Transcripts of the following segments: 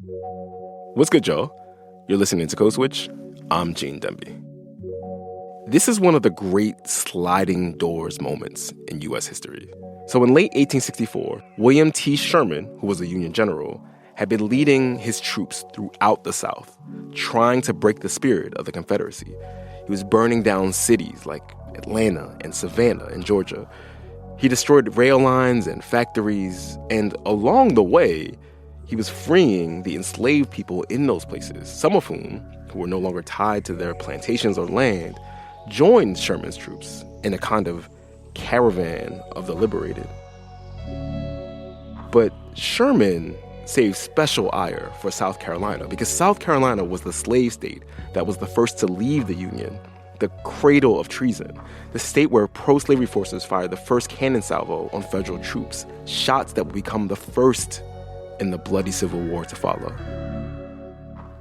What's good, y'all? You're listening to Code Switch. I'm Gene Demby. This is one of the great sliding doors moments in U.S. history. So in late 1864, William T. Sherman, who was a Union general, had been leading his troops throughout the South, trying to break the spirit of the Confederacy. He was burning down cities like Atlanta and Savannah in Georgia. He destroyed rail lines and factories, and along the way, he was freeing the enslaved people in those places, some of whom, who were no longer tied to their plantations or land, joined Sherman's troops in a kind of caravan of the liberated. But Sherman saved special ire for South Carolina because South Carolina was the slave state that was the first to leave the Union, the cradle of treason, the state where pro-slavery forces fired the first cannon salvo on federal troops, shots that would become the first in the bloody Civil War to follow.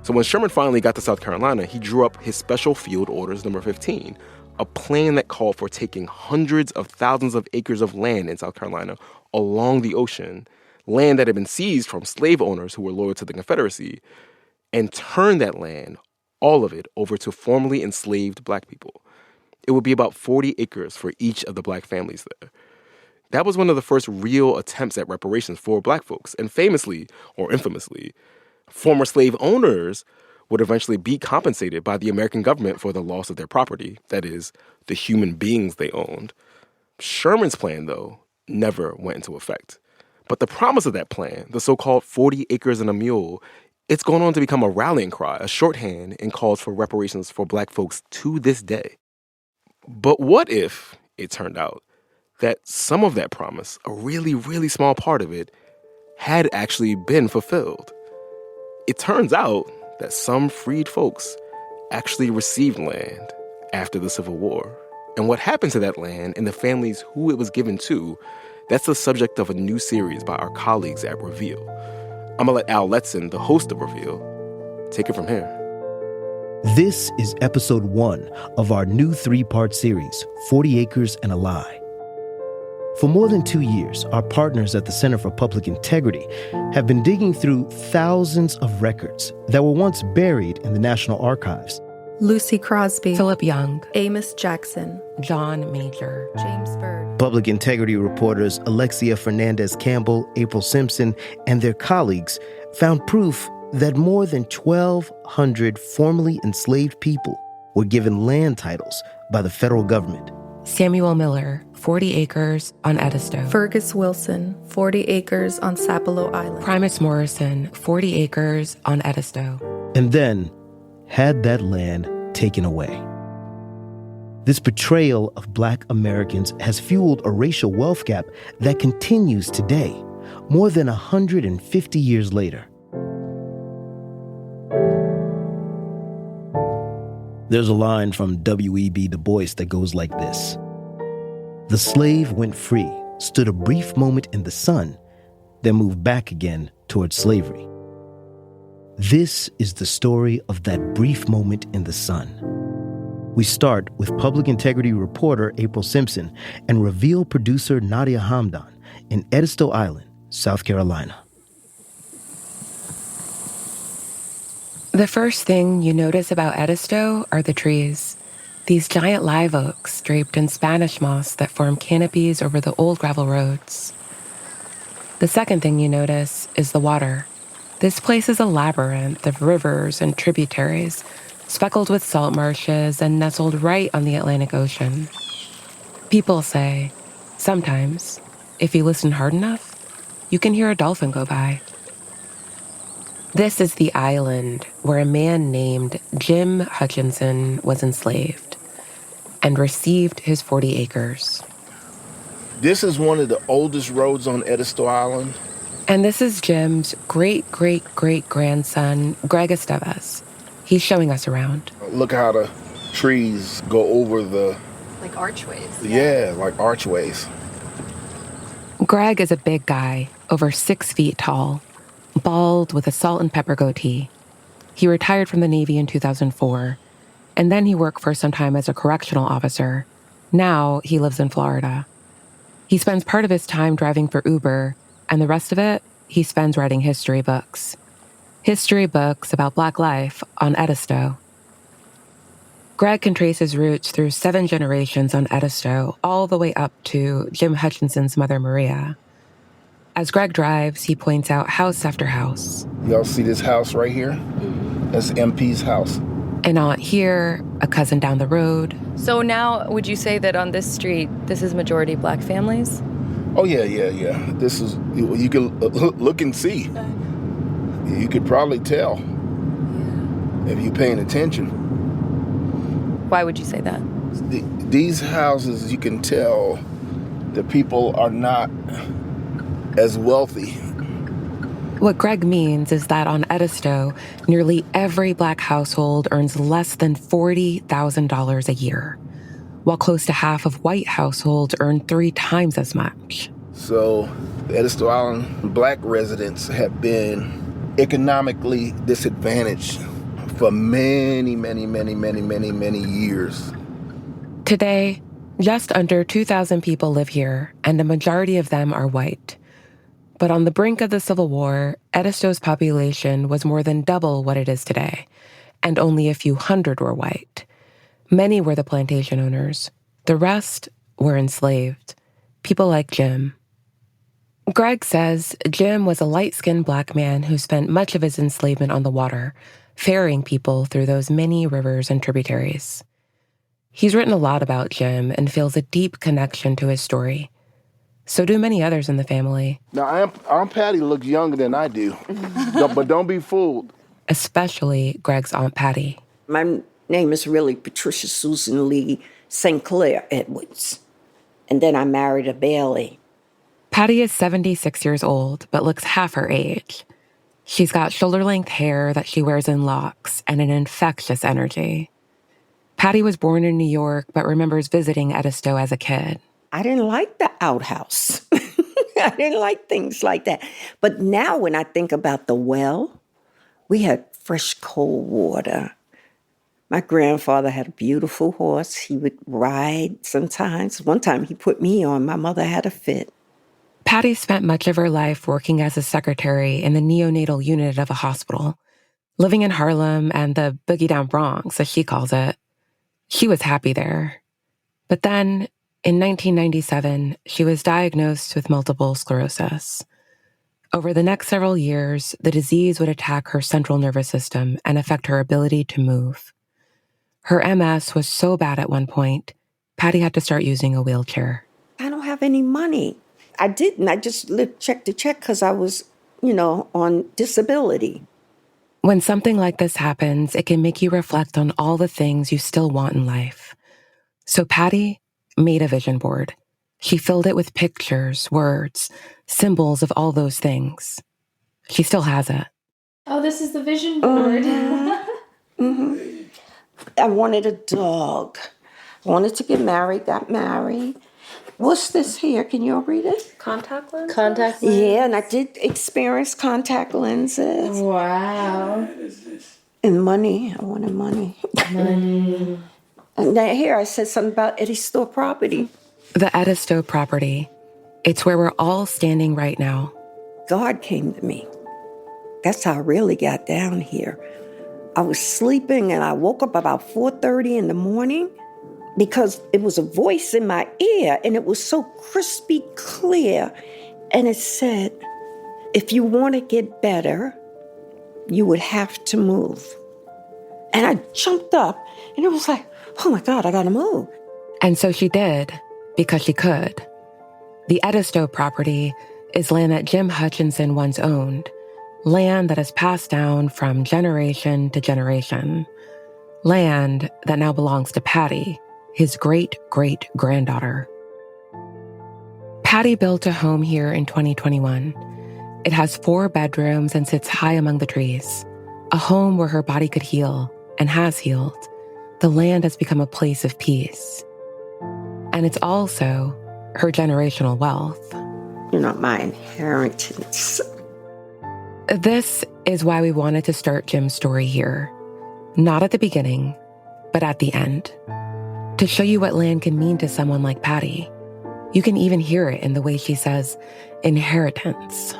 So when Sherman finally got to South Carolina, he drew up his Special Field Orders number 15, a plan that called for taking hundreds of thousands of acres of land in South Carolina along the ocean, land that had been seized from slave owners who were loyal to the Confederacy, and turn that land, all of it, over to formerly enslaved black people. It would be about 40 acres for each of the black families there. That was one of the first real attempts at reparations for black folks. And famously, or infamously, former slave owners would eventually be compensated by the American government for the loss of their property, that is, the human beings they owned. Sherman's plan, though, never went into effect. But the promise of that plan, the so-called 40 acres and a mule, it's gone on to become a rallying cry, a shorthand in calls for reparations for black folks to this day. But what if it turned out that some of that promise, a really, really small part of it, had actually been fulfilled? It turns out that some freed folks actually received land after the Civil War. And what happened to that land and the families who it was given to, that's the subject of a new series by our colleagues at Reveal. I'm gonna let Al Letson, the host of Reveal, take it from here. This is episode 1 of our new 3-part series, 40 Acres and a Lie. For more than 2 years, our partners at the Center for Public Integrity have been digging through thousands of records that were once buried in the National Archives. Lucy Crosby, Philip Young, Amos Jackson, John Major, James Byrd. Public integrity reporters Alexia Fernandez-Campbell, April Simpson, and their colleagues found proof that more than 1,200 formerly enslaved people were given land titles by the federal government. Samuel Miller, 40 acres on Edisto. Fergus Wilson, 40 acres on Sapelo Island. Primus Morrison, 40 acres on Edisto. And then had that land taken away. This betrayal of black Americans has fueled a racial wealth gap that continues today, more than 150 years later. There's a line from W.E.B. Du Bois that goes like this: "The slave went free, stood a brief moment in the sun, then moved back again towards slavery." This is the story of that brief moment in the sun. We start with public integrity reporter April Simpson and Reveal producer Nadia Hamdan in Edisto Island, South Carolina. The first thing you notice about Edisto are the trees. These giant live oaks draped in Spanish moss that form canopies over the old gravel roads. The second thing you notice is the water. This place is a labyrinth of rivers and tributaries, speckled with salt marshes and nestled right on the Atlantic Ocean. People say, sometimes, if you listen hard enough, you can hear a dolphin go by. This is the island where a man named Jim Hutchinson was enslaved and received his 40 acres. This is one of the oldest roads on Edisto Island. And this is Jim's great-great-great-grandson, Greg Estevez. He's showing us around. Look how the trees go over the... Like archways. Yeah, like archways. Greg is a big guy, over 6 feet tall, bald with a salt and pepper goatee. He retired from the Navy in 2004, and then he worked for some time as a correctional officer. Now he lives in Florida. He spends part of his time driving for Uber, and the rest of it, he spends writing history books. history books about Black life on Edisto. Greg can trace his roots through 7 generations on Edisto, all the way up to Jim Hutchinson's mother, Maria. As Greg drives, he points out house after house. Y'all see this house right here? That's MP's house. An aunt here, a cousin down the road. So now, would you say that on this street, this is majority Black families? Oh, yeah. This is, you can look and see. You could probably tell if you're paying attention. Why would you say that? These houses, you can tell the people are not as wealthy. What Greg means is that on Edisto, nearly every Black household earns less than $40,000 a year, while close to half of white households earn 3 times as much. So the Edisto Island Black residents have been economically disadvantaged for many years. Today, just under 2,000 people live here, and the majority of them are white. But on the brink of the Civil War, Edisto's population was more than double what it is today, and only a few hundred were white. Many were the plantation owners. The rest were enslaved, people like Jim. Greg says Jim was a light-skinned Black man who spent much of his enslavement on the water, ferrying people through those many rivers and tributaries. He's written a lot about Jim and feels a deep connection to his story. So do many others in the family. Now, Aunt Patty looks younger than I do, but don't be fooled. Especially Greg's Aunt Patty. My name is really Patricia Susan Lee St. Clair Edwards. And then I married a Bailey. Patty is 76 years old, but looks half her age. She's got shoulder-length hair that she wears in locks and an infectious energy. Patty was born in New York, but remembers visiting Edisto as a kid. I didn't like the outhouse. I didn't like things like that. But now when I think about the well, we had fresh cold water. My grandfather had a beautiful horse. He would ride sometimes. One time he put me on. My mother had a fit. Patty spent much of her life working as a secretary in the neonatal unit of a hospital, living in Harlem and the boogie down Bronx, as she calls it. She was happy there. But then, in 1997, she was diagnosed with multiple sclerosis. Over the next several years, the disease would attack her central nervous system and affect her ability to move. Her MS was so bad at one point, Patty had to start using a wheelchair. I don't have any money. I didn't. I just lived check to check because I was, on disability. When something like this happens, it can make you reflect on all the things you still want in life. So Patty made a vision board. She filled it with pictures, words, symbols of all those things. She still has it. Oh, this is the vision board. I wanted a dog. I wanted to get married, got married. What's this here? Can you all read it? Contact lens? Contact lens. Yeah, and I did experience contact lenses. Wow. And money. I wanted money. Money. And then here I said something about Edisto property. The Edisto property. It's where we're all standing right now. God came to me. That's how I really got down here. I was sleeping and I woke up about 4:30 in the morning because it was a voice in my ear and it was so crispy clear. And it said, if you want to get better, you would have to move. And I jumped up and it was like, oh my God, I gotta move. And so she did, because she could. The Edisto property is land that Jim Hutchinson once owned, land that has passed down from generation to generation, land that now belongs to Patty, his great-great-granddaughter. Patty built a home here in 2021. It has 4 bedrooms and sits high among the trees, a home where her body could heal and has healed. The land has become a place of peace. And it's also her generational wealth. My inheritance. This is why we wanted to start Jim's story here. Not at the beginning, but at the end. To show you what land can mean to someone like Patty. You can even hear it in the way she says, inheritance.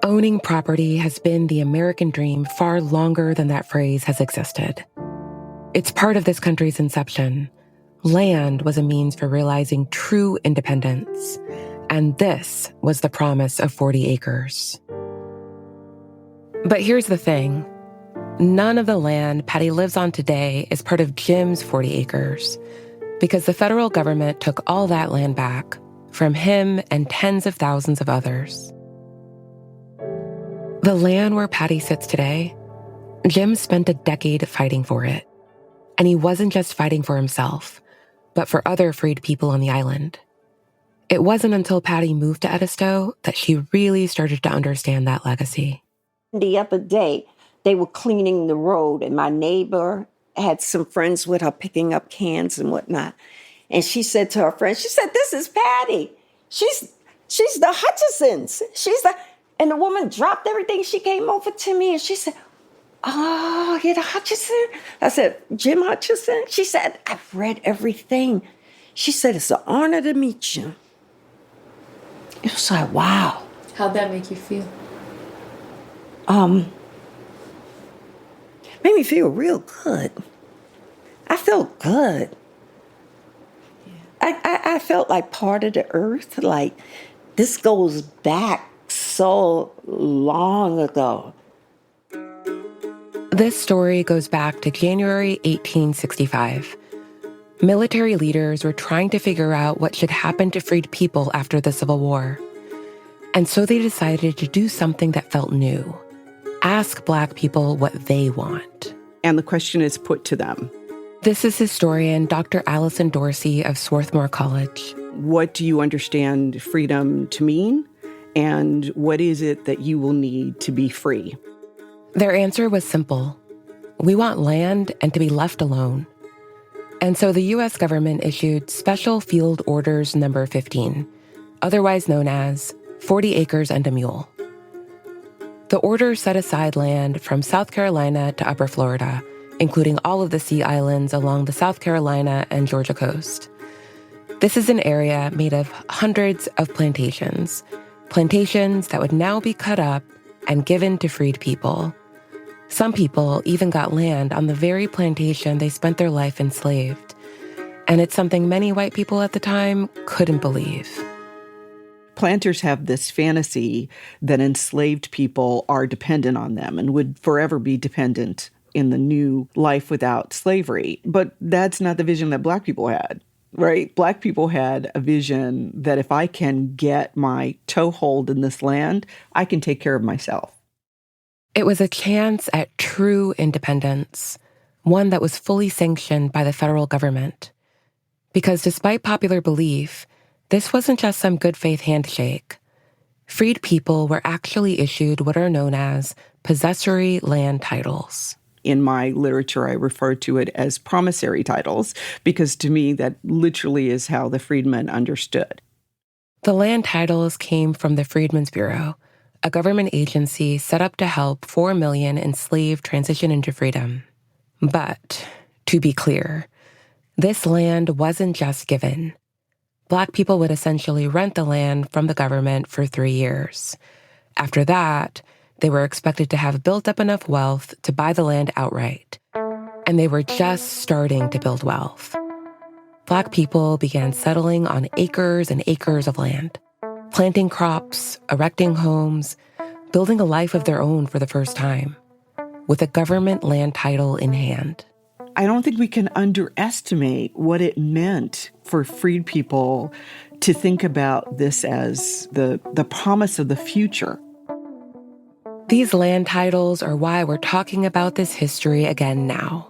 Owning property has been the American dream far longer than that phrase has existed. It's part of this country's inception. Land was a means for realizing true independence, and this was the promise of 40 acres. But here's the thing. None of the land Patty lives on today is part of Jim's 40 acres, because the federal government took all that land back from him and tens of thousands of others. The land where Patty sits today, Jim spent a decade fighting for it. And he wasn't just fighting for himself, but for other freed people on the island. It wasn't until Patty moved to Edisto that she really started to understand that legacy. The other day, they were cleaning the road, and my neighbor had some friends with her picking up cans and whatnot. And she said to her friend, she said, "This is Patty. She's the Hutchisons. And the woman dropped everything. She came over to me and she said, "Oh, you're the Hutchison?" I said, "Jim Hutchison?" She said, "I've read everything." She said, "It's an honor to meet you." It was like, wow. How'd that make you feel? Made me feel real good. I felt good. I felt like part of the earth, like this goes back so long ago. This story goes back to January 1865. Military leaders were trying to figure out what should happen to freed people after the Civil War. And so they decided to do something that felt new. Ask Black people what they want. And the question is put to them. This is historian Dr. Allison Dorsey of Swarthmore College. What do you understand freedom to mean? And what is it that you will need to be free? Their answer was simple. We want land and to be left alone. And so the U.S. government issued Special Field Orders No. 15, otherwise known as 40 Acres and a Mule. The order set aside land from South Carolina to Upper Florida, including all of the Sea Islands along the South Carolina and Georgia coast. This is an area made of hundreds of plantations that would now be cut up and given to freed people. Some people even got land on the very plantation they spent their life enslaved. And it's something many white people at the time couldn't believe. Planters have this fantasy that enslaved people are dependent on them and would forever be dependent in the new life without slavery. But that's not the vision that Black people had, right? Black people had a vision that if I can get my toehold in this land, I can take care of myself. It was a chance at true independence, one that was fully sanctioned by the federal government. Because despite popular belief, this wasn't just some good faith handshake. Freed people were actually issued what are known as possessory land titles. In my literature, I refer to it as promissory titles, because to me, that literally is how the freedmen understood. The land titles came from the Freedmen's Bureau, a government agency set up to help 4 million enslaved transition into freedom. But, to be clear, this land wasn't just given. Black people would essentially rent the land from the government for 3 years. After that, they were expected to have built up enough wealth to buy the land outright. And they were just starting to build wealth. Black people began settling on acres and acres of land, planting crops, erecting homes, building a life of their own for the first time, with a government land title in hand. I don't think we can underestimate what it meant for freed people to think about this as the promise of the future. These land titles are why we're talking about this history again now.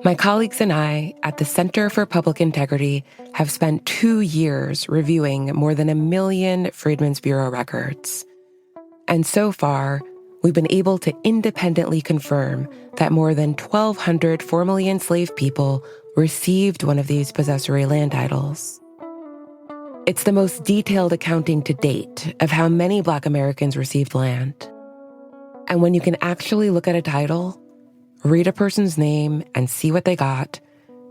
My colleagues and I at the Center for Public Integrity have spent 2 years reviewing more than 1 million Freedmen's Bureau records. And so far, we've been able to independently confirm that more than 1,200 formerly enslaved people received one of these possessory land titles. It's the most detailed accounting to date of how many Black Americans received land. And when you can actually look at a title, read a person's name, and see what they got,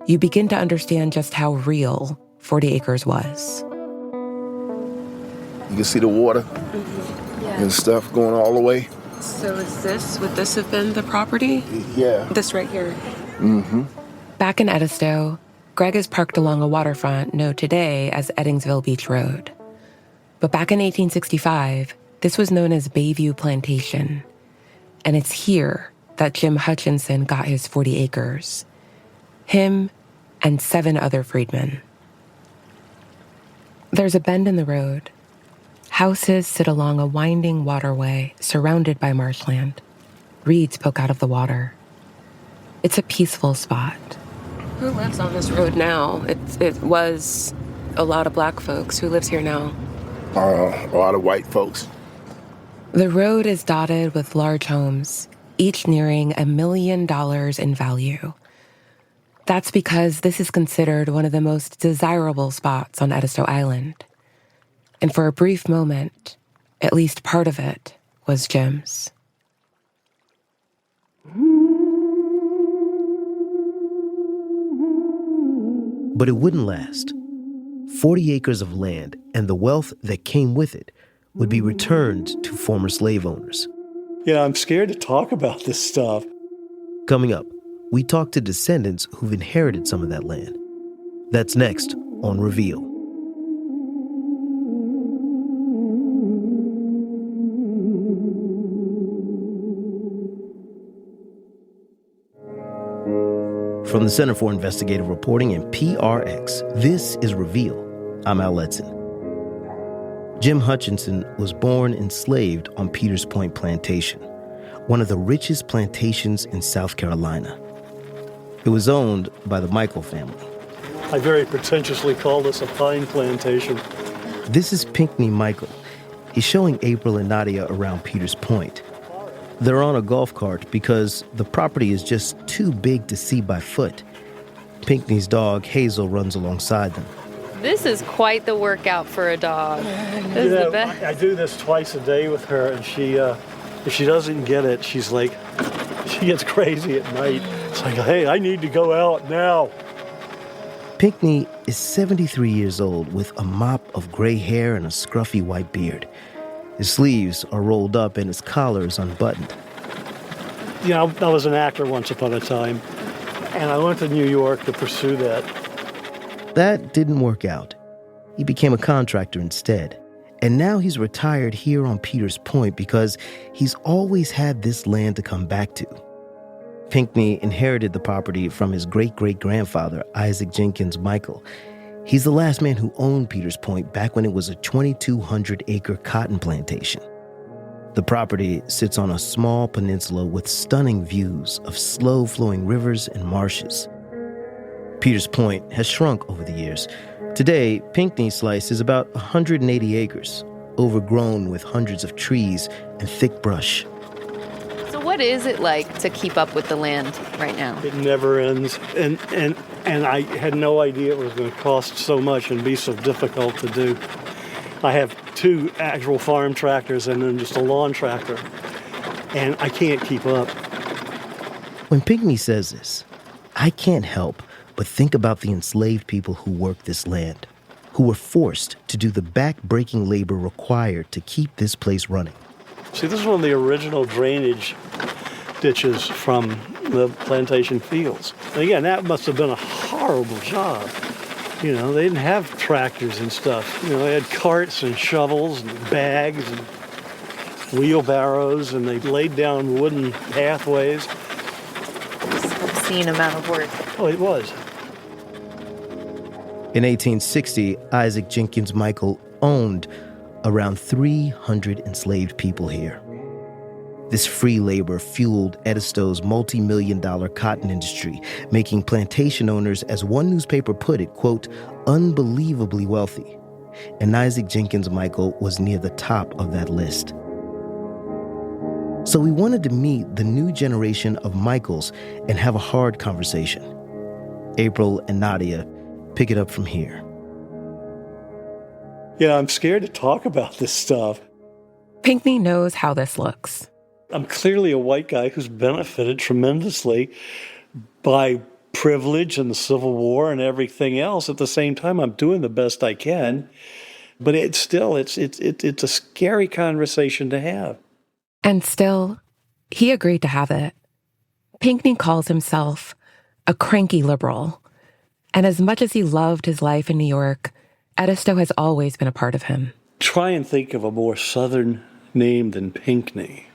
you begin to understand just how real 40 acres was. You can see the water. Mm-hmm. and stuff going all the way. So would this have been the property? Yeah. This right here? Mm-hmm. Back in Edisto, Greg is parked along a waterfront known today as Eddingsville Beach Road. But back in 1865, this was known as Bayview Plantation. And it's here that Jim Hutchinson got his 40 acres. Him and 7 other freedmen. There's a bend in the road. Houses sit along a winding waterway surrounded by marshland. Reeds poke out of the water. It's a peaceful spot. Who lives on this road now? It was a lot of black folks. Who lives here now? A lot of white folks. The road is dotted with large homes, each nearing $1 million in value. That's because this is considered one of the most desirable spots on Edisto Island. And for a brief moment, at least part of it was Jim's. But it wouldn't last. 40 acres of land and the wealth that came with it would be returned to former slave owners. Yeah, I'm scared to talk about this stuff. Coming up, we talk to descendants who've inherited some of that land. That's next on Reveal. From the Center for Investigative Reporting and PRX, this is Reveal. I'm Al Letson. Jim Hutchinson was born enslaved on Peters Point Plantation, one of the richest plantations in South Carolina. It was owned by the Michael family. I very pretentiously call this a pine plantation. This is Pinckney Michael. He's showing April and Nadia around Peters Point. They're on a golf cart because the property is just too big to see by foot. Pinckney's dog, Hazel, runs alongside them. This is quite the workout for a dog. This is the best. I do this twice a day with her, and she, if she doesn't get it, she's like, she gets crazy at night. It's like, hey, I need to go out now. Pinckney is 73 years old with a mop of gray hair and a scruffy white beard. His sleeves are rolled up and his collar is unbuttoned. You know, I was an actor once upon a time, and I went to New York to pursue that. That didn't work out. He became a contractor instead. And now he's retired here on Peters Point because he's always had this land to come back to. Pinckney inherited the property from his great-great-grandfather, Isaac Jenkins Michael. He's the last man who owned Peters Point back when it was a 2,200-acre cotton plantation. The property sits on a small peninsula with stunning views of slow-flowing rivers and marshes. Peters Point has shrunk over the years. Today, Pinckney's slice is about 180 acres, overgrown with hundreds of trees and thick brush. So what is it like to keep up with the land right now? It never ends, and I had no idea it was going to cost so much and be so difficult to do. I have 2 actual farm tractors and then just a lawn tractor, and I can't keep up. When Pinckney says this, I can't help but think about the enslaved people who worked this land, who were forced to do the back-breaking labor required to keep this place running. See, this is one of the original drainage ditches from the plantation fields. And again, that must have been a horrible job. You know, they didn't have tractors and stuff. You know, they had carts and shovels and bags and wheelbarrows, and they laid down wooden pathways. Obscene amount of work. Oh, it was. In 1860, Isaac Jenkins Michael owned around 300 enslaved people here. This free labor fueled Edisto's multi-million-dollar cotton industry, making plantation owners, as one newspaper put it, quote, unbelievably wealthy. And Isaac Jenkins Michael was near the top of that list. So we wanted to meet the new generation of Michaels and have a hard conversation. April and Nadia pick it up from here. Yeah, I'm scared to talk about this stuff. Pinckney knows how this looks. I'm clearly a white guy who's benefited tremendously by privilege and the Civil War and everything else. At the same time, I'm doing the best I can. But it's still, it's a scary conversation to have. And still, he agreed to have it. Pinckney calls himself a cranky liberal. And as much as he loved his life in New York, Edisto has always been a part of him. Try and think of a more Southern name than Pinckney.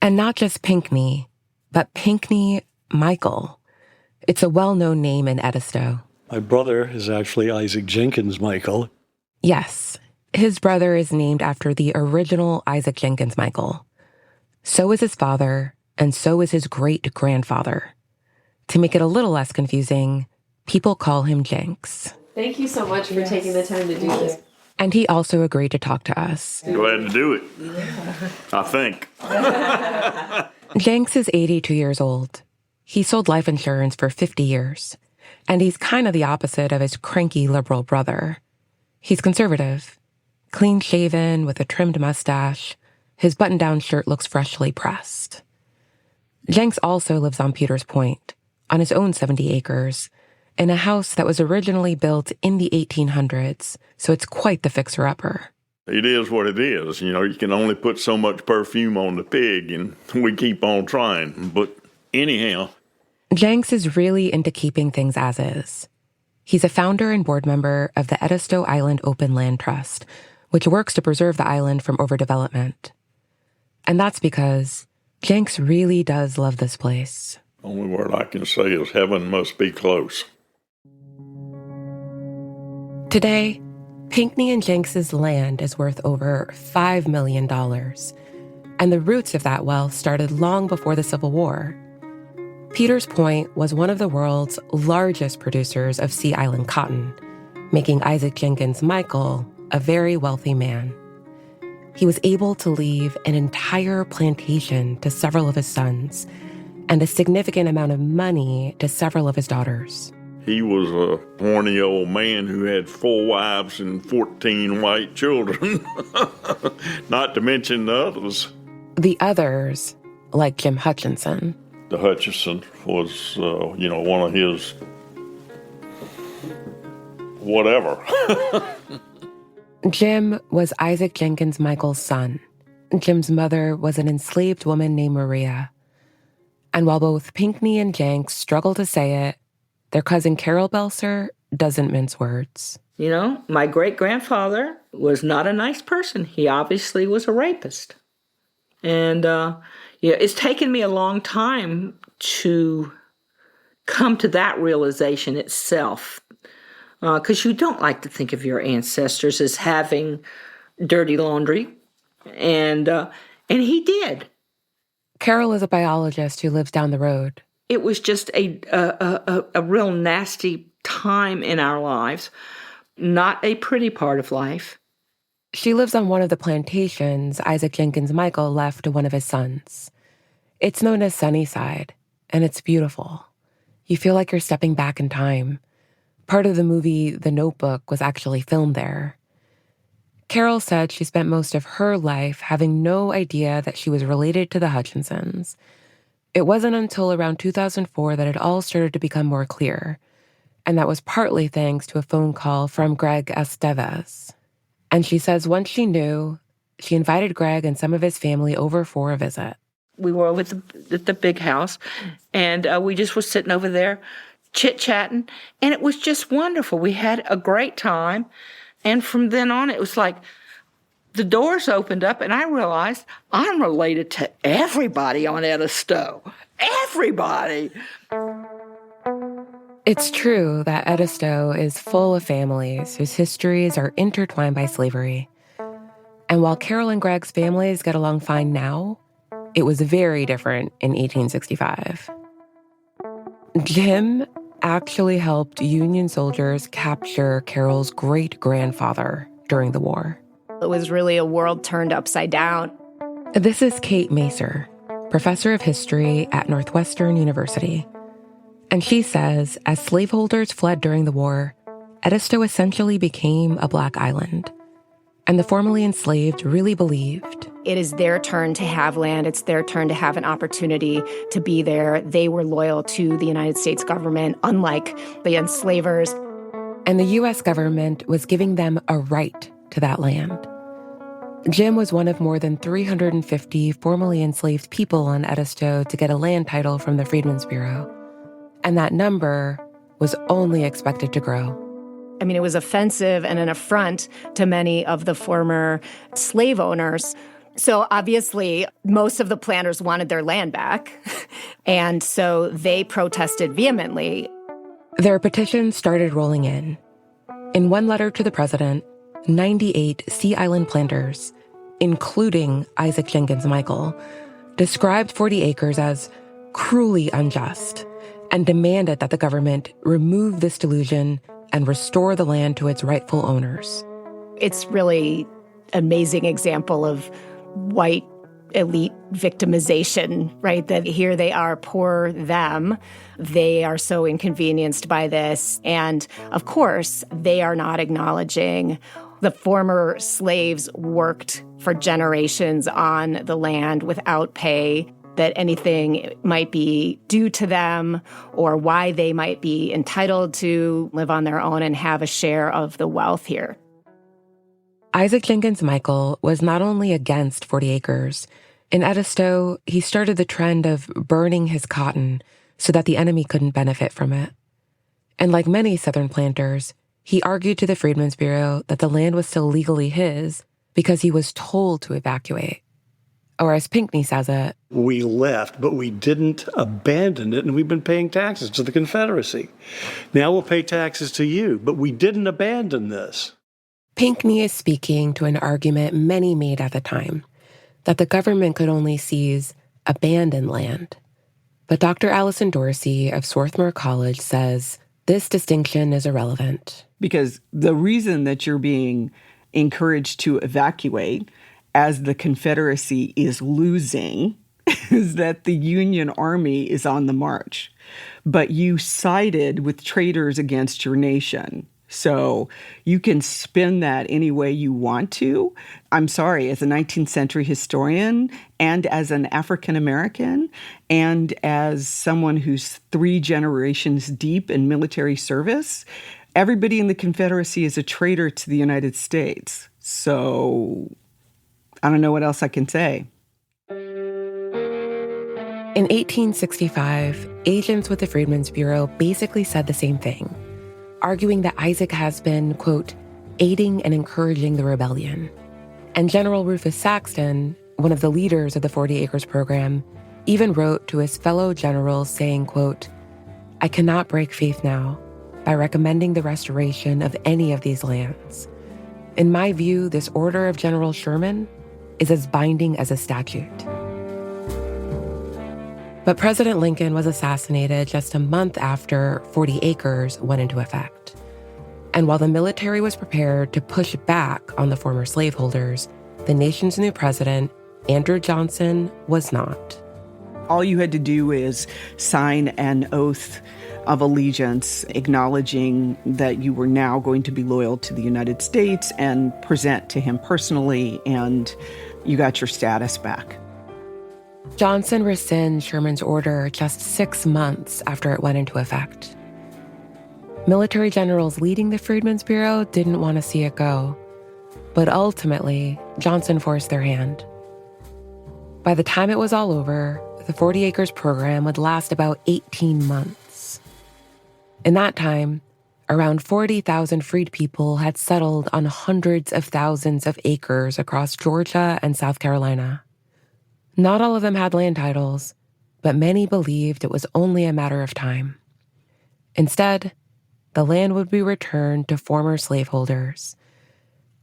And not just Pinckney, but Pinckney Michael. It's a well-known name in Edisto. My brother is actually Isaac Jenkins Michael. Yes, his brother is named after the original Isaac Jenkins Michael. So is his father, and so is his great-grandfather. To make it a little less confusing, people call him Jenks. Thank you so much for taking the time to do this. And he also agreed to talk to us. Glad to do it, I think. Jenks is 82 years old. He sold life insurance for 50 years. And he's kind of the opposite of his cranky liberal brother. He's conservative, clean-shaven with a trimmed mustache. His button-down shirt looks freshly pressed. Jenks also lives on Peters Point, on his own 70 acres, in a house that was originally built in the 1800s, so it's quite the fixer-upper. It is what it is. You know, you can only put so much perfume on the pig, and we keep on trying. But anyhow. Jenks is really into keeping things as is. He's a founder and board member of the Edisto Island Open Land Trust, which works to preserve the island from overdevelopment. And that's because Jenks really does love this place. Only word I can say is heaven must be close. Today, Pinckney and Jenks's land is worth over $5 million. And the roots of that wealth started long before the Civil War. Peters Point was one of the world's largest producers of Sea Island cotton, making Isaac Jenkins Michael a very wealthy man. He was able to leave an entire plantation to several of his sons and a significant amount of money to several of his daughters. He was a horny old man who had 4 wives and 14 white children, not to mention the others. The others, like Jim Hutchinson. The Hutchinson was, one of his whatever. Jim was Isaac Jenkins Michael's son. Jim's mother was an enslaved woman named Maria. And while both Pinckney and Jenks struggle to say it, their cousin Carol Belser doesn't mince words. You know, my great-grandfather was not a nice person. He obviously was a rapist. And it's taken me a long time to come to that realization itself. Because you don't like to think of your ancestors as having dirty laundry. And he did. Carol is a biologist who lives down the road. It was just a real nasty time in our lives. Not a pretty part of life. She lives on one of the plantations Isaac Jenkins Michael left to one of his sons. It's known as Sunnyside, and it's beautiful. You feel like you're stepping back in time. Part of the movie The Notebook was actually filmed there. Carol said she spent most of her life having no idea that she was related to the Hutchinsons. It wasn't until around 2004 that it all started to become more clear, and that was partly thanks to a phone call from Greg Estevez. And she says once she knew, she invited Greg and some of his family over for a visit. We were over at the big house, and we just were sitting over there chit-chatting, and it was just wonderful. We had a great time, and from then on, it was like the doors opened up, and I realized I'm related to everybody on Edisto. Everybody! It's true that Edisto is full of families whose histories are intertwined by slavery. And while Carol and Greg's families get along fine now, it was very different in 1865. Jim actually helped Union soldiers capture Carol's great-grandfather during the war. It was really a world turned upside down. This is Kate Macer, professor of history at Northwestern University. And she says, as slaveholders fled during the war, Edisto essentially became a black island. And the formerly enslaved really believed it is their turn to have land. It's their turn to have an opportunity to be there. They were loyal to the United States government, unlike the enslavers. And the U.S. government was giving them a right to that land. Jim was one of more than 350 formerly enslaved people on Edisto to get a land title from the Freedmen's Bureau. And that number was only expected to grow. I mean, it was offensive and an affront to many of the former slave owners. So obviously, most of the planters wanted their land back, and so they protested vehemently. Their petitions started rolling in. In one letter to the president, 98 Sea Island planters, including Isaac Jenkins Michael, described 40 acres as cruelly unjust and demanded that the government remove this delusion and restore the land to its rightful owners. It's really an amazing example of white elite victimization, right? That here they are, poor them. They are so inconvenienced by this. And of course, they are not acknowledging the former slaves worked for generations on the land without pay, that anything might be due to them or why they might be entitled to live on their own and have a share of the wealth here. Isaac Jenkins Michael was not only against 40 acres. In Edisto, he started the trend of burning his cotton so that the enemy couldn't benefit from it. And like many Southern planters, he argued to the Freedmen's Bureau that the land was still legally his because he was told to evacuate. Or as Pinckney says it, we left, but we didn't abandon it, and we've been paying taxes to the Confederacy. Now we'll pay taxes to you, but we didn't abandon this. Pinckney is speaking to an argument many made at the time, that the government could only seize abandoned land. But Dr. Allison Dorsey of Swarthmore College says this distinction is irrelevant. Because the reason that you're being encouraged to evacuate as the Confederacy is losing is that the Union Army is on the march. But you sided with traitors against your nation. So you can spin that any way you want to. I'm sorry, as a 19th century historian and as an African American and as someone who's 3 generations deep in military service, everybody in the Confederacy is a traitor to the United States. So I don't know what else I can say. In 1865, agents with the Freedmen's Bureau basically said the same thing, arguing that Isaac has been, quote, aiding and encouraging the rebellion. And General Rufus Saxton, one of the leaders of the 40 Acres program, even wrote to his fellow generals saying, quote, I cannot break faith now by recommending the restoration of any of these lands. In my view, this order of General Sherman is as binding as a statute. But President Lincoln was assassinated just a month after 40 Acres went into effect. And while the military was prepared to push back on the former slaveholders, the nation's new president, Andrew Johnson, was not. All you had to do is sign an oath of allegiance acknowledging that you were now going to be loyal to the United States and present to him personally, and you got your status back. Johnson rescinds Sherman's order just 6 months after it went into effect. Military generals leading the Freedmen's Bureau didn't want to see it go, but ultimately, Johnson forced their hand. By the time it was all over, the 40 Acres program would last about 18 months. In that time, around 40,000 freed people had settled on hundreds of thousands of acres across Georgia and South Carolina. Not all of them had land titles, but many believed it was only a matter of time. Instead, the land would be returned to former slaveholders.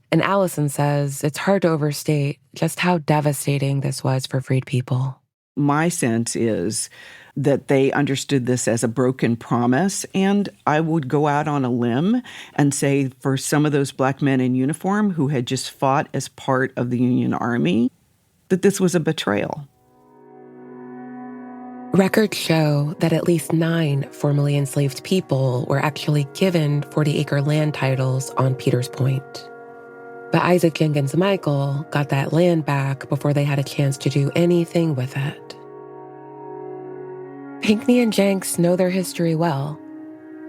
And Allison says it's hard to overstate just how devastating this was for freed people. My sense is that they understood this as a broken promise, and I would go out on a limb and say for some of those Black men in uniform who had just fought as part of the Union Army, that this was a betrayal. Records show that at least 9 formerly enslaved people were actually given 40-acre land titles on Peters Point. But Isaac Jenkins Michael got that land back before they had a chance to do anything with it. Pinckney and Jenks know their history well.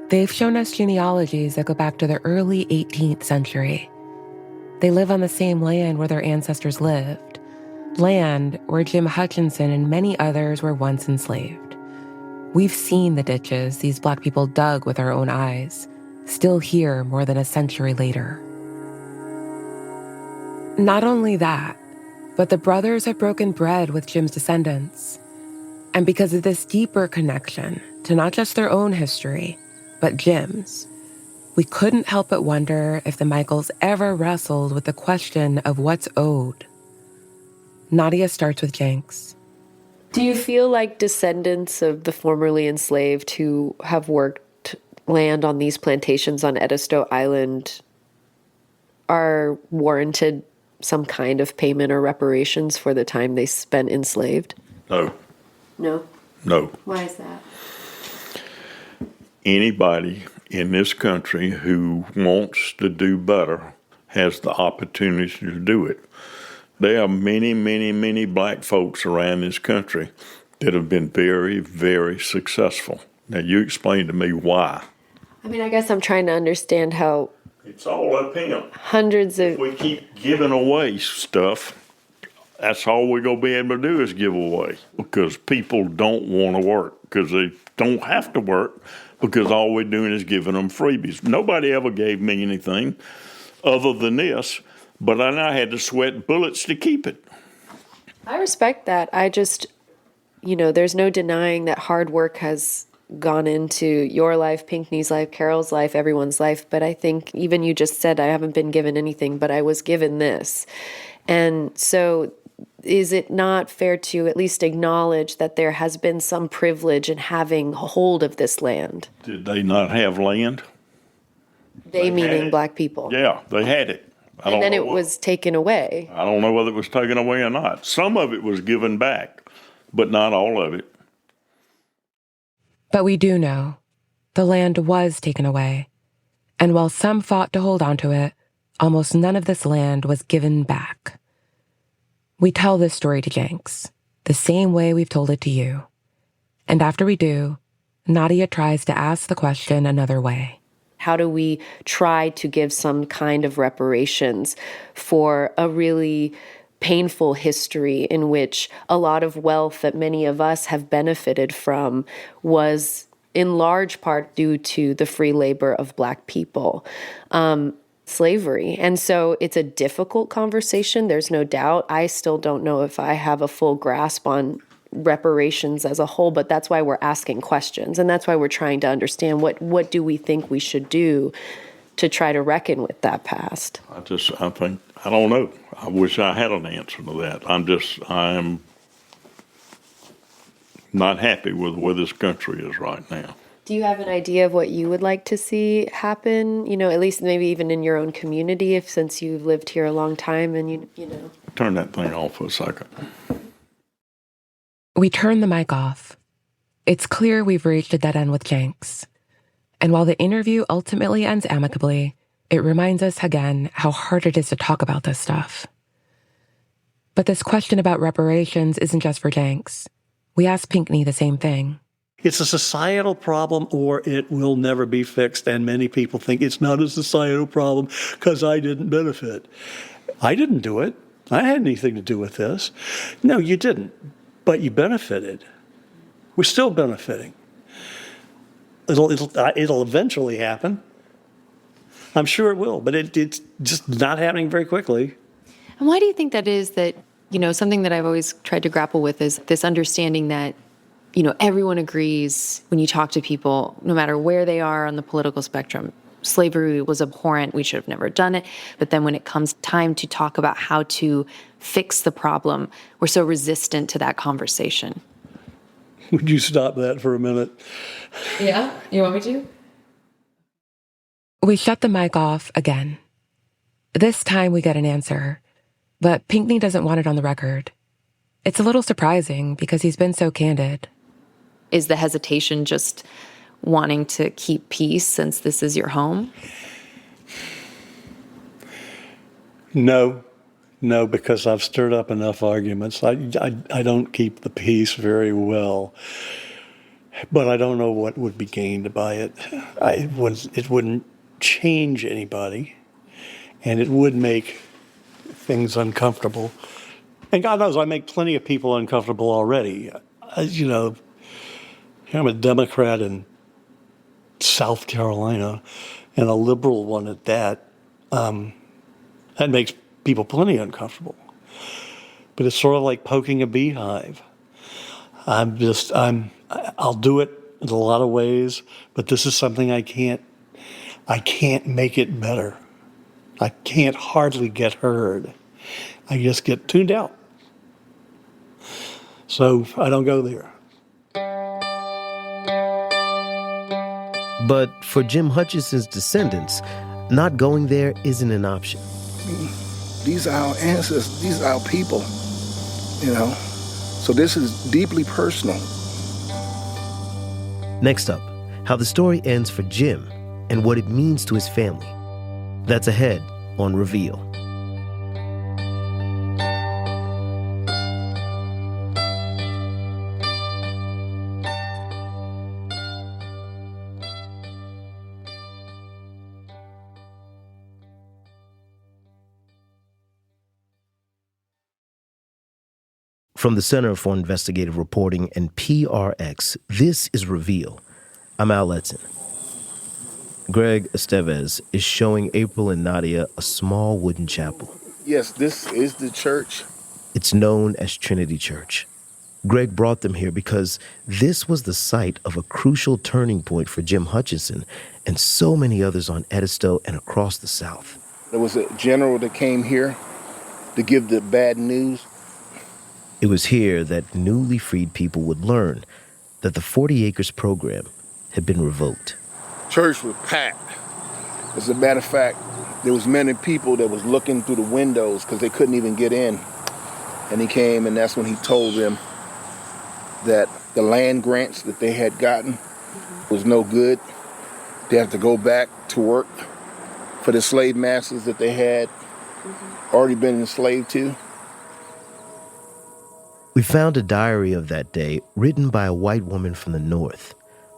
They've shown us genealogies that go back to the early 18th century. They live on the same land where their ancestors lived, land where Jim Hutchinson and many others were once enslaved. We've seen the ditches these Black people dug with our own eyes, still here more than a century later. Not only that, but the brothers have broken bread with Jim's descendants. And because of this deeper connection to not just their own history, but Jim's, we couldn't help but wonder if the Michaels ever wrestled with the question of what's owed. Nadia starts with Jenks. Do you feel like descendants of the formerly enslaved who have worked land on these plantations on Edisto Island are warranted some kind of payment or reparations for the time they spent enslaved? No. No? No. Why is that? Anybody in this country who wants to do better has the opportunity to do it. There are many, many, many Black folks around this country that have been very, very successful. Now, you explain to me why. I mean, I guess I'm trying to understand how it's all up him. Hundreds of... If we keep giving away stuff, that's all we're going to be able to do is give away, because people don't want to work, because they don't have to work, because all we're doing is giving them freebies. Nobody ever gave me anything other than this, but I had to sweat bullets to keep it. I respect that. I just, there's no denying that hard work has gone into your life, Pinckney's life, Carol's life, everyone's life. But I think even you just said I haven't been given anything, but I was given this. And so is it not fair to at least acknowledge that there has been some privilege in having hold of this land? Did they not have land? They meaning Black people. Yeah, they had it. And then it was taken away. I don't know whether it was taken away or not. Some of it was given back, but not all of it. But we do know the land was taken away. And while some fought to hold onto it, almost none of this land was given back. We tell this story to Jenks, the same way we've told it to you. And after we do, Nadia tries to ask the question another way. How do we try to give some kind of reparations for a really painful history in which a lot of wealth that many of us have benefited from was in large part due to the free labor of Black people, slavery. And so it's a difficult conversation, there's no doubt. I still don't know if I have a full grasp on reparations as a whole, but that's why we're asking questions. And that's why we're trying to understand what do we think we should do to try to reckon with that past. I don't know. I wish I had an answer to that. I am not happy with where this country is right now. Do you have an idea of what you would like to see happen? At least maybe even in your own community, since you've lived here a long time and you know. Turn that thing off for a second. We turn the mic off. It's clear we've reached a dead end with Jenks. And while the interview ultimately ends amicably, it reminds us again how hard it is to talk about this stuff. But this question about reparations isn't just for Jenks. We asked Pinckney the same thing. It's a societal problem or it will never be fixed, and many people think it's not a societal problem because I didn't benefit. I didn't do it. I had anything to do with this. No, you didn't, but you benefited. We're still benefiting. It'll eventually happen. I'm sure it will, but it's just not happening very quickly. And why do you think that is that, something that I've always tried to grapple with is this understanding that, everyone agrees when you talk to people, no matter where they are on the political spectrum, slavery was abhorrent, we should have never done it. But then when it comes time to talk about how to fix the problem, we're so resistant to that conversation. Would you stop that for a minute? Yeah? You want me to? We shut the mic off again. This time we get an answer, but Pinckney doesn't want it on the record. It's a little surprising because he's been so candid. Is the hesitation just wanting to keep peace since this is your home? No, because I've stirred up enough arguments. I don't keep the peace very well, but I don't know what would be gained by it. It wouldn't change anybody, and it would make things uncomfortable. And God knows I make plenty of people uncomfortable already. You know, I'm a Democrat in South Carolina, and a liberal one at that. That makes people plenty uncomfortable. But it's sort of like poking a beehive. I'll do it in a lot of ways, but this is something I can't make it better. I can't hardly get heard. I just get tuned out. So I don't go there. But for Jim Hutchison's descendants, not going there isn't an option. These are our ancestors. These are our people, you know. So this is deeply personal. Next up, how the story ends for Jim and what it means to his family. That's ahead on Reveal. From the Center for Investigative Reporting and PRX, this is Reveal. I'm Al Letson. Greg Estevez is showing April and Nadia a small wooden chapel. Yes, this is the church. It's known as Trinity Church. Greg brought them here because this was the site of a crucial turning point for Jim Hutchison and so many others on Edisto and across the South. There was a general that came here to give the bad news. It was here that newly freed people would learn that the 40 Acres program had been revoked. Church was packed. As a matter of fact, there was many people that was looking through the windows because they couldn't even get in. And he came, and that's when he told them that the land grants that they had gotten was no good. They have to go back to work for the slave masters that they had already been enslaved to. We found a diary of that day written by a white woman from the North,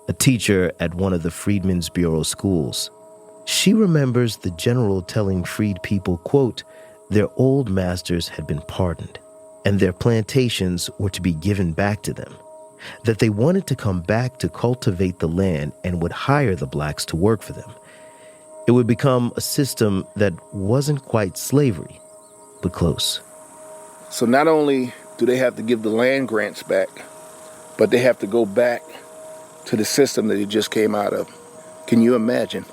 a teacher at one of the Freedmen's Bureau schools. She remembers the general telling freed people, quote, their old masters had been pardoned and their plantations were to be given back to them, that they wanted to come back to cultivate the land and would hire the blacks to work for them. It would become a system that wasn't quite slavery, but close. So not only do they have to give the land grants back, but they have to go back to the system that they just came out of. Can you imagine?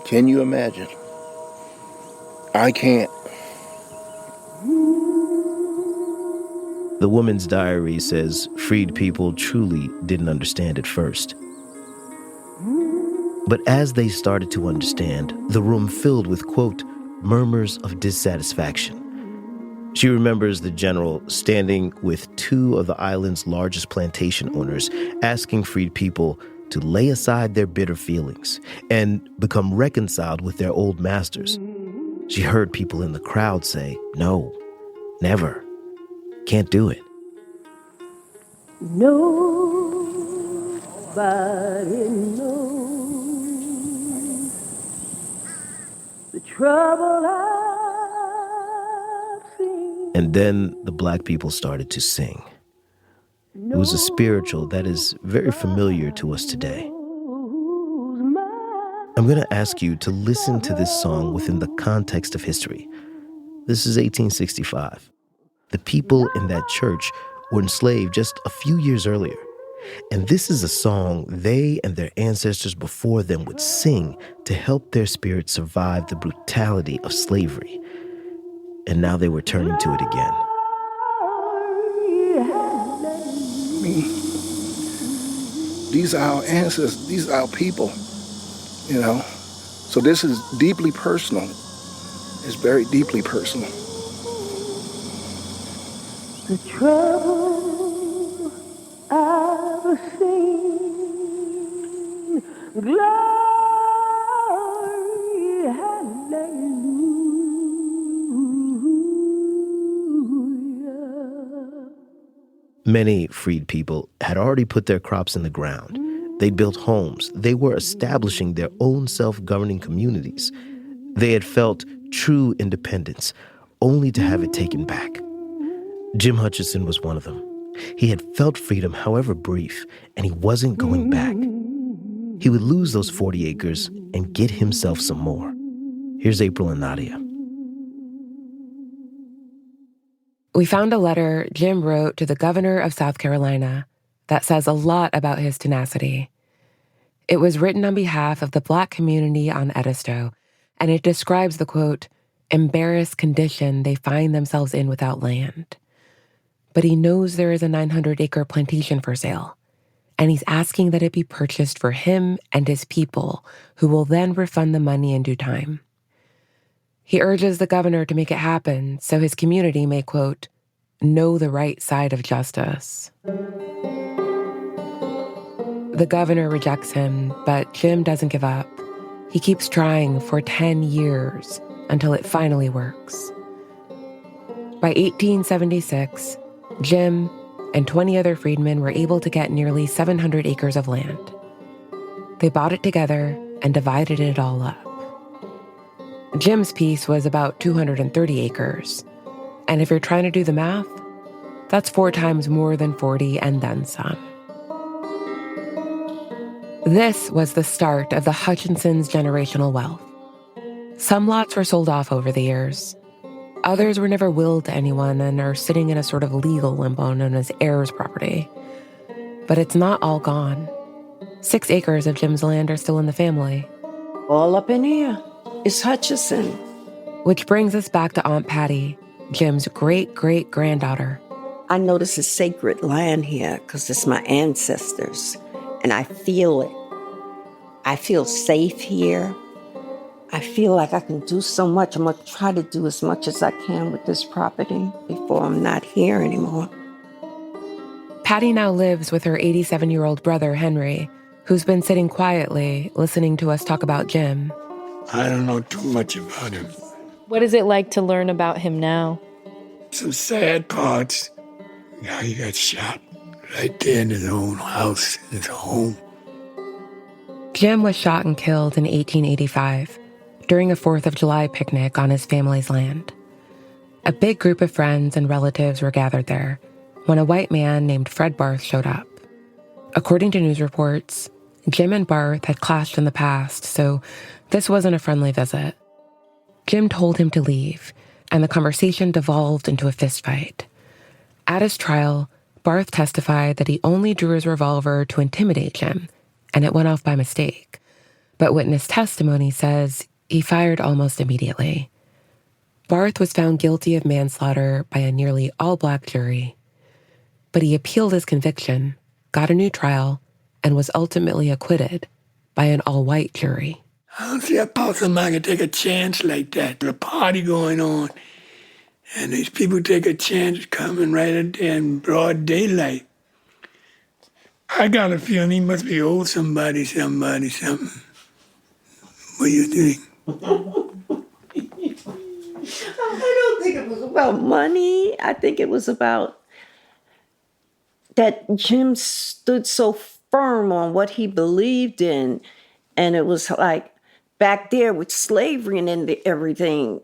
Can you imagine? I can't. The woman's diary says freed people truly didn't understand at first. But as they started to understand, the room filled with, quote, murmurs of dissatisfaction. She remembers the general standing with two of the island's largest plantation owners, asking freed people to lay aside their bitter feelings and become reconciled with their old masters. She heard people in the crowd say, no, never, can't do it. Nobody knows the trouble I've seen. And then the black people started to sing. It was a spiritual that is very familiar to us today. I'm going to ask you to listen to this song within the context of history. This is 1865. The people in that church were enslaved just a few years earlier. And this is a song they and their ancestors before them would sing to help their spirits survive the brutality of slavery. And now they were turning to it again. These are our ancestors. These are our people, you know. So this is deeply personal. It's very deeply personal. The trouble I've seen, glory, hallelujah. Many freed people had already put their crops in the ground. They'd built homes. They were establishing their own self-governing communities. They had felt true independence, only to have it taken back. Jim Hutchison was one of them. He had felt freedom, however brief, and he wasn't going back. He would lose those 40 acres and get himself some more. Here's April and Nadia. We found a letter Jim wrote to the governor of South Carolina that says a lot about his tenacity. It was written on behalf of the Black community on Edisto, and it describes the, quote, embarrassed condition they find themselves in without land. But he knows there is a 900-acre plantation for sale, and he's asking that it be purchased for him and his people, who will then refund the money in due time. He urges the governor to make it happen so his community may, quote, know the right side of justice. The governor rejects him, but Jim doesn't give up. He keeps trying for 10 years until it finally works. By 1876, Jim and 20 other freedmen were able to get nearly 700 acres of land. They bought it together and divided it all up. Jim's piece was about 230 acres. And if you're trying to do the math, that's 4 times more than 40 and then some. This was the start of the Hutchinsons' generational wealth. Some lots were sold off over the years. Others were never willed to anyone and are sitting in a sort of legal limbo known as heirs property. But it's not all gone. 6 acres of Jim's land are still in the family. All up in here. It's Hutchison. Which brings us back to Aunt Patty, Jim's great-great-granddaughter. I know this is sacred land here because it's my ancestors, and I feel it. I feel safe here. I feel like I can do so much. I'm going to try to do as much as I can with this property before I'm not here anymore. Patty now lives with her 87-year-old brother, Henry, who's been sitting quietly listening to us talk about Jim. I don't know too much about him. What is it like to learn about him now? Some sad parts. How he got shot right there in his own house, his home. Jim was shot and killed in 1885 during a 4th of July picnic on his family's land. A big group of friends and relatives were gathered there when a white man named Fred Barth showed up. According to news reports, Jim and Barth had clashed in the past, so this wasn't a friendly visit. Jim told him to leave, and the conversation devolved into a fistfight. At his trial, Barth testified that he only drew his revolver to intimidate Jim, and it went off by mistake. But witness testimony says he fired almost immediately. Barth was found guilty of manslaughter by a nearly all-black jury. But he appealed his conviction, got a new trial, and was ultimately acquitted by an all-white jury. I don't see how somebody can take a chance like that. There's a party going on, and these people take a chance coming right in broad daylight. I got a feeling he must be owed something. What do you think? I don't think it was about money. I think it was about that Jim stood so firm on what he believed in. And it was like back there with slavery and everything.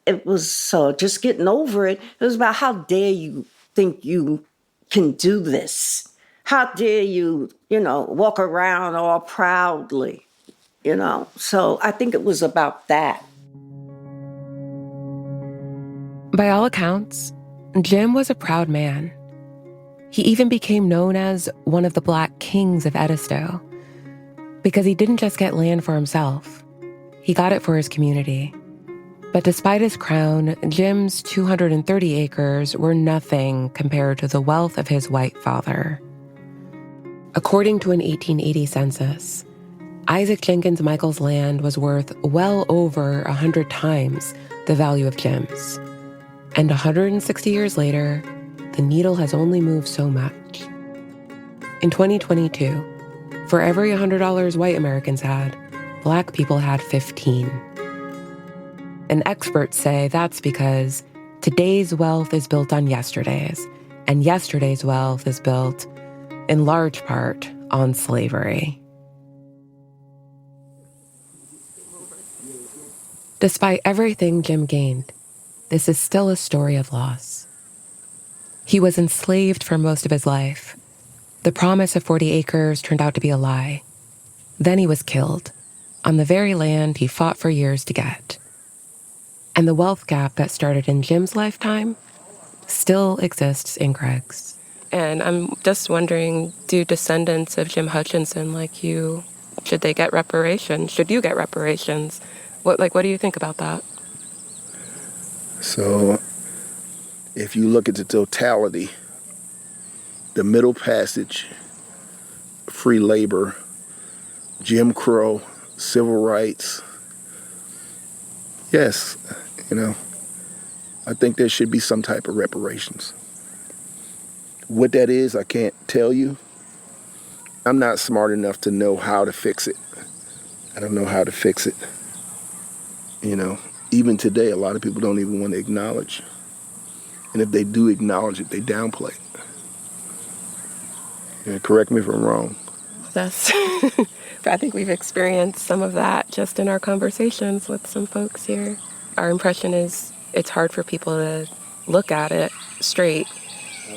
It was just getting over it. It was about how dare you think you can do this? How dare you, walk around all proudly, So I think it was about that. By all accounts, Jim was a proud man. He even became known as one of the Black Kings of Edisto, because he didn't just get land for himself. He got it for his community. But despite his crown, Jim's 230 acres were nothing compared to the wealth of his white father. According to an 1880 census, Isaac Jenkins Michael's land was worth well over 100 times the value of Jim's. And 160 years later, the needle has only moved so much. In 2022, for every $100 white Americans had, Black people had 15. And experts say that's because today's wealth is built on yesterday's, and yesterday's wealth is built, in large part, on slavery. Despite everything Jim gained, this is still a story of loss. He was enslaved for most of his life. The promise of 40 acres turned out to be a lie. Then he was killed on the very land he fought for years to get. And the wealth gap that started in Jim's lifetime still exists in Greg's. And I'm just wondering, do descendants of Jim Hutchinson like you, should they get reparations? Should you get reparations? What do you think about that? So if you look at the totality, the Middle Passage, free labor, Jim Crow, civil rights, yes, I think there should be some type of reparations. What that is, I can't tell you. I'm not smart enough to know how to fix it. I don't know how to fix it. Even today, a lot of people don't even want to acknowledge. And if they do acknowledge it, they downplay it. Correct me if I'm wrong. Yes. I think we've experienced some of that just in our conversations with some folks here. Our impression is it's hard for people to look at it straight,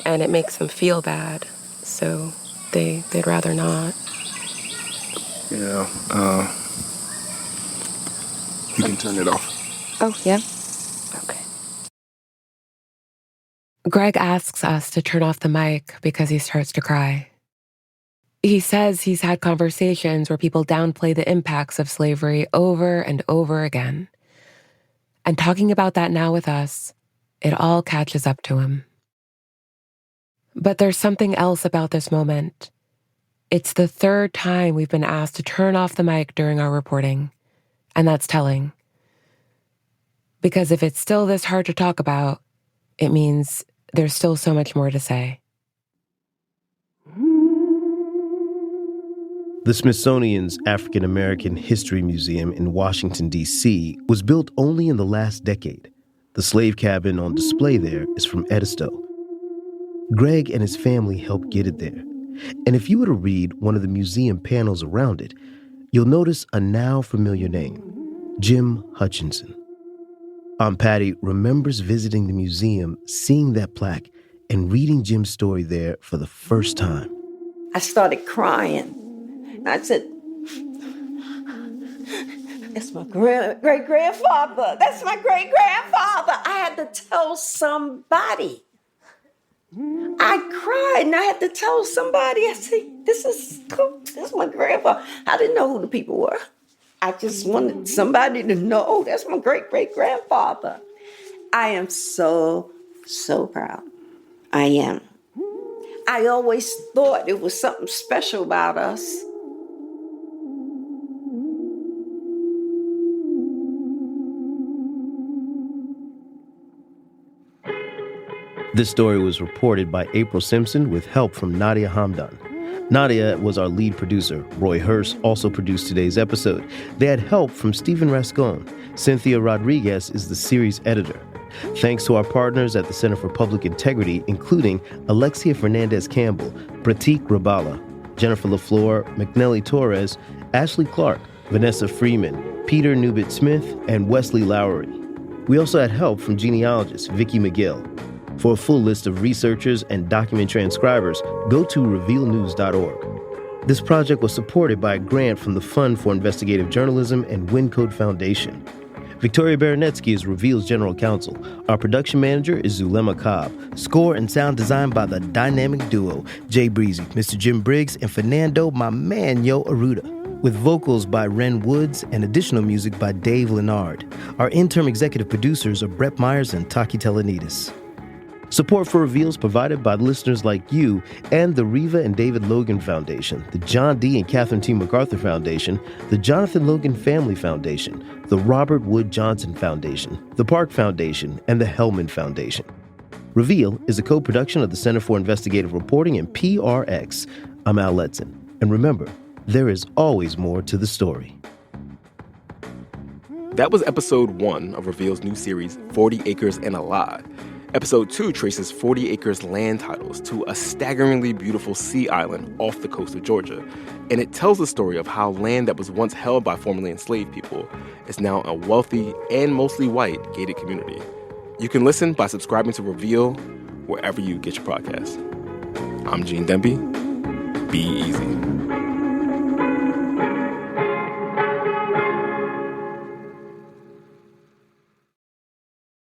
and it makes them feel bad. So they'd rather not. You can turn it off. Oh, yeah? Okay. Greg asks us to turn off the mic because he starts to cry. He says he's had conversations where people downplay the impacts of slavery over and over again. And talking about that now with us, it all catches up to him. But there's something else about this moment. It's the third time we've been asked to turn off the mic during our reporting, and that's telling. Because if it's still this hard to talk about, it means there's still so much more to say. The Smithsonian's African American History Museum in Washington, D.C. was built only in the last decade. The slave cabin on display there is from Edisto. Greg and his family helped get it there. And if you were to read one of the museum panels around it, you'll notice a now familiar name, Jim Hutchinson. Aunt Patty remembers visiting the museum, seeing that plaque, and reading Jim's story there for the first time. I started crying. I said, that's my great-grandfather. That's my great-grandfather. I had to tell somebody. I cried and I had to tell somebody. I said, this is my grandfather. I didn't know who the people were. I just wanted somebody to know that's my great-great-grandfather. I am so, so proud. I am. I always thought it was something special about us. This story was reported by April Simpson with help from Nadia Hamdan. Nadia was our lead producer. Roy Hurst also produced today's episode. They had help from Stephen Rascon. Cynthia Rodriguez is the series editor. Thanks to our partners at the Center for Public Integrity, including Alexia Fernandez-Campbell, Pratik Rabala, Jennifer LaFleur, McNelly Torres, Ashley Clark, Vanessa Freeman, Peter Newbit-Smith, and Wesley Lowery. We also had help from genealogist Vicki McGill. For a full list of researchers and document transcribers, go to revealnews.org. This project was supported by a grant from the Fund for Investigative Journalism and Wincode Foundation. Victoria Baranetsky is Reveal's general counsel. Our production manager is Zulema Cobb. Score and sound design by the dynamic duo, Jay Breezy, Mr. Jim Briggs, and Fernando, my man, Yo Aruda. With vocals by Ren Woods and additional music by Dave Lennard. Our interim executive producers are Brett Myers and Taki Telenidis. Support for Reveal is provided by listeners like you and the Reva and David Logan Foundation, the John D. and Catherine T. MacArthur Foundation, the Jonathan Logan Family Foundation, the Robert Wood Johnson Foundation, the Park Foundation, and the Hellman Foundation. Reveal is a co-production of the Center for Investigative Reporting and PRX. I'm Al Letson. And remember, there is always more to the story. That was episode 1 of Reveal's new series, 40 Acres and a Lie. Episode 2 traces 40 acres land titles to a staggeringly beautiful sea island off the coast of Georgia. And it tells the story of how land that was once held by formerly enslaved people is now a wealthy and mostly white gated community. You can listen by subscribing to Reveal wherever you get your podcasts. I'm Gene Demby. Be easy.